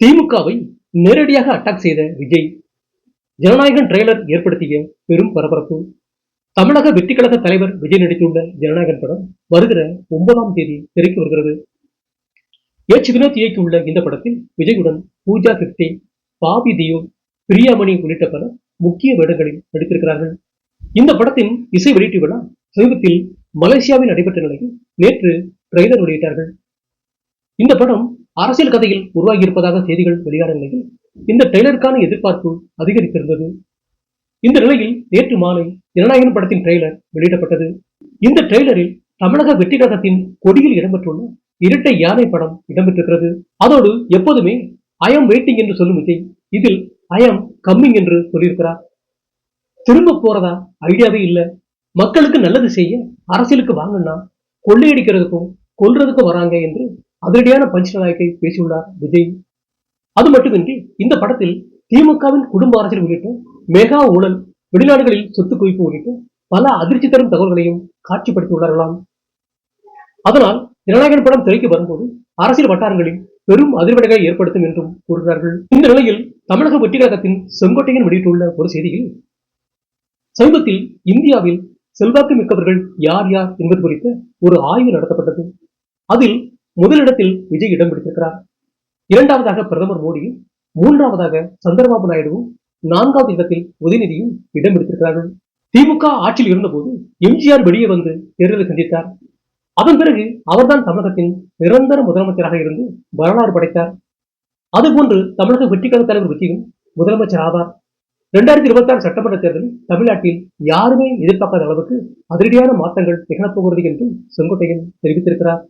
திமுகவை நேரடியாக அட்டாக் செய்த விஜய். ஜனநாயகன் ட்ரெய்லர் ஏற்படுத்திய பெரும் பரபரப்பு. தமிழக வெற்றிக்கழக தலைவர் விஜய் நடித்துள்ள ஜனநாயகன் படம் வருகிற 9ஆம் தேதி திரைக்கு வருகிறது. வினோத் இயக்கியுள்ள இந்த படத்தில் விஜயுடன் பூஜா ஹெக்டே, பாபி தியோல், பிரியாமணி உள்ளிட்ட பலர் முக்கிய வேடங்களில் நடித்திருக்கிறார்கள். இந்த படத்தின் இசை வெளியீட்டு விழா சமீபத்தில் மலேசியாவில் நடைபெற்ற நிலையில் நேற்று ட்ரெய்லர் வெளியிட்டார்கள். இந்த படம் அரசியல் கதையில் உருவாகியிருப்பதாக செய்திகள் வெளியான நிலையில் இந்த ட்ரெய்லருக்கான எதிர்பார்ப்பு அதிகரித்திருந்தது. இந்த நிலையில் நேற்று மாலை ஜனநாயகன் படத்தின் ட்ரெய்லர் வெளியிடப்பட்டது. இந்த ட்ரெய்லரில் தமிழக வெற்றி கழகத்தின் கொடியில் இடம்பெற்றுள்ள இரட்டை யானை படம் இடம்பெற்றிருக்கிறது. அதோடு எப்போதுமே ஐ ஆம் வெயிட்டிங் என்று சொல்லும் விஜய் இதில் ஐ ஆம் கம்மிங் என்று சொல்லியிருக்கிறார். திரும்ப போறதா ஐடியாவே இல்லை, மக்களுக்கு நல்லது செய்ய அரசியலுக்கு வாங்கன்னா கொள்ளையடிக்கிறதுக்கும் கொல்றதுக்கும் வராங்க என்று அதிரடியான பஞ்ச் நாயக்கை பேசியுள்ளார் விஜய். அது மட்டுமின்றி இந்த படத்தில் திமுகவின் குடும்ப அரசியல் உள்ளிட்ட மெகா ஊழல், வெளிநாடுகளில் சொத்து குவிப்பு உள்ளிட்ட பல அதிர்ச்சி தரும் தகவல்களையும் காட்சிப்படுத்தியுள்ளார்களாம். அதனால் ஜனநாயகன் படம் திரைக்கு வரும்போது அரசியல் வட்டாரங்களில் பெரும் அதிர்வலைகளை ஏற்படுத்தும் என்றும் கூறுகிறார்கள். இந்த நிலையில் தமிழக வெற்றி கழகத்தின் செங்கோட்டையன் வெளியிட்டுள்ள ஒரு செய்தியில், சமீபத்தில் இந்தியாவில் செல்வாக்கு மிக்கவர்கள் யார் யார் என்பது குறித்த ஒரு ஆய்வு நடத்தப்பட்டது. அதில் முதலிடத்தில் விஜய் இடம் பிடித்திருக்கிறார். இரண்டாவதாக பிரதமர் மோடியும், மூன்றாவதாக சந்திரபாபு நாயுடுவும், 4வது இடத்தில் உதயநிதியும் இடம் பிடித்திருக்கிறார்கள். திமுக ஆட்சியில் இருந்தபோது எம்ஜிஆர் வெளியே வந்து தேர்தலை சந்தித்தார். அதன் பிறகு அவர்தான் தமிழகத்தின் நிரந்தர முதலமைச்சராக இருந்து வரலாறு படைத்தார். அதுபோன்று தமிழக வெற்றிக்கழக தலைவர் விஜயும் முதலமைச்சர் ஆவார். 2026 சட்டமன்ற தேர்தலில் தமிழ்நாட்டில் யாருமே எதிர்பார்க்காத அளவுக்கு அதிரடியான மாற்றங்கள் நிகழப்போகிறது என்றும் செங்கோட்டையன் தெரிவித்திருக்கிறார்.